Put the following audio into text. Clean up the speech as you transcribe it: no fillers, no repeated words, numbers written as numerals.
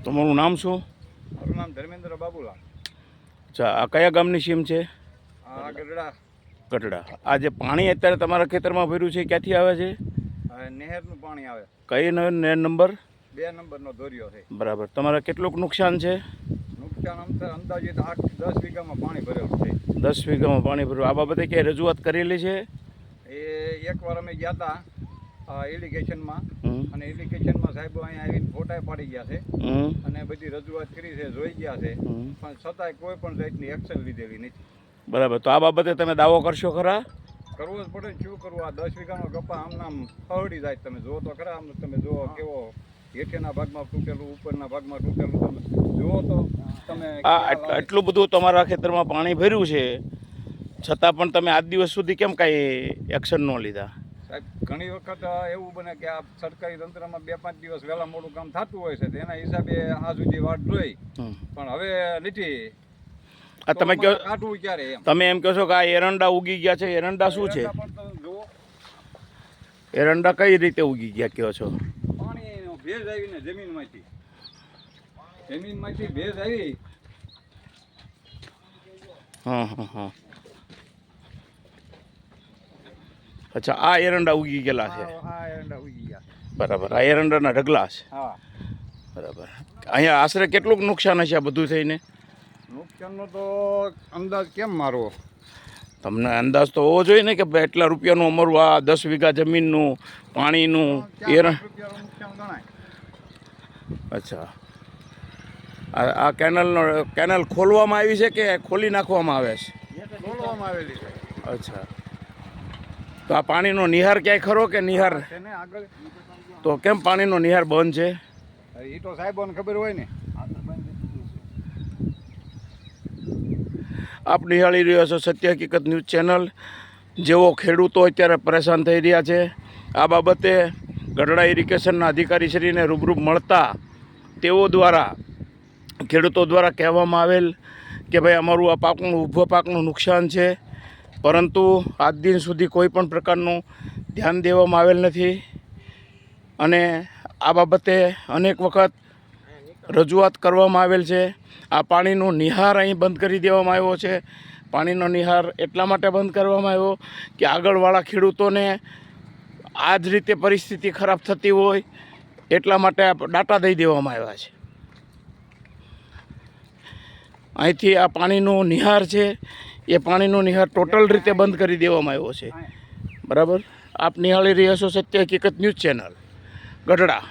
તમારું નામ શું? મારું નામ ધર્મેન્દ્ર બાબુલાલ. અચ્છા, આ કયા ગામની સીમ છે? આ ગઢડા. ગઢડા. આ જે પાણી અત્યારે તમારા ખેતરમાં ભર્યું છે ક્યાંથી આવે છે? નહેરનું પાણી આવે. કઈ નહેર નંબર? 2 નંબરનો દોર્યો છે. બરાબર. તમારે કેટલુંક નુકસાન છે? નુકસાન અંદાજિત 8-10 વીઘામાં પાણી ભરેલું છે. 10 વીઘામાં પાણી ભર્યું. આ બાબતે ક્યાંય રજૂઆત કરેલી છે? એ એકવાર અમે ગયા હતા ઇરિગેશનમાં, હમ. અને ઇરિગેશનમાં સાહેબો અહીંયા આવીને ફોટા પાડી ગયા છે હમ. અને બધી રજૂઆત કરી છે, જોઈ ગયા છે, હમ. પણ છતાંય કોઈ પણ જાતની એક્શન લીધેલી નથી. બરાબર. તો આ બાબતે તમે દાવો કરશો ખરા? કરવો જ પડે ને, શું કરવું? આ 10 વીઘાનો કપા આમ હવડી જાય. તમે જુઓ તો ખરા, આમ તમે જુઓ કેવો હેઠેના ભાગમાં તૂટેલું, ઉપરના ભાગમાં તૂટેલું. તમે જુઓ તો તમે આટલું બધું તમારા ખેતરમાં પાણી ભર્યું છે છતાં પણ તમે આજ દિવસ સુધી કેમ કાંઈ એક્શન ન લીધા? સાહેબ, ઘણી વખત એવું બને કે આ સરકારી તંત્રમાં 2-5 દિવસ વહેલા મોડું કામ થતું હોય છે, તેના હિસાબે આ સુધી વાટ જોઈ, પણ હવે નથી. આ તમે કહો, કાઢવું ક્યારે એમ તમે એમ કહો છો કે આ એરંડા ઉગી ગયા છે. એરંડા શું છે? એરંડા કઈ રીતે ઉગી ગયા કહો છો? પાણીનો ભેજ આવીને જમીનમાંથી ભેજ આવી. હા હા હા. અચ્છા, આ એરંડા ઉગી ગયેલા છે. હા, એરંડા ઉગી ગયા. બરાબર. આ એરંડાના ઢગલા છે. હા, બરાબર. અહીંયા આશરે કેટલુંક નુકસાન હશે આ બધું થઈને? નુકસાનનો તો અંદાજ કેમ મારવો? તમને અંદાજ તો હોવો જોઈએ ને કે ભાઈ એટલા રૂપિયાનું અમારું આ 10 વીઘા જમીનનું પાણીનું રૂપિયાનું નુકસાન ગણાય. અચ્છા, આ કેનલ ખોલવામાં આવી છે કે ખોલી નાખવામાં આવે છે? ખોલવામાં આવેલી છે. અચ્છા, તો આ પાણીનો નિહાર ક્યાંય ખરો કે નિહાર? તેને આગળ તો કેમ પાણીનો નિહાર બંધ છે? એ તો સાહેબોને ખબર હોય ને. આપ નિહાળી રહ્યો છો સત્ય હકીકત ન્યૂઝ ચેનલ. જેઓ ખેડૂતો અત્યારે પરેશાન થઈ રહ્યા છે, આ બાબતે ગઢડા ઇરિગેશનના અધિકારીશ્રીને રૂબરૂ મળતા તેઓ દ્વારા, ખેડૂતો દ્વારા કહેવામાં આવેલ કે ભાઈ અમારું આ પાકનું, ઊભા પાકનું નુકસાન છે, પરંતુ આજ દિન સુધી કોઈ પણ પ્રકારનું ધ્યાન દેવામાં આવેલ નથી. અને આ બાબતે અનેક વખત રજૂઆત કરવામાં આવેલ છે. આ પાણીનો નિહાર અહીં બંધ કરી દેવામાં આવ્યો છે. પાણીનો નિહાર એટલા માટે બંધ કરવામાં આવ્યો કે આગળવાળા ખેડૂતોને આ જ રીતે પરિસ્થિતિ ખરાબ થતી હોય એટલા માટે ડાટા દઈ દેવામાં આવ્યા છે. અહીંથી આ પાણીનો નિહાર છે, એ પાણીનો નિહાર ટોટલ રીતે બંધ કરી દેવામાં આવ્યો છે. બરાબર. આપ નિહાળી રહ્યા છો સત્ય હકીકત ન્યૂઝ ચેનલ, ગઢડા.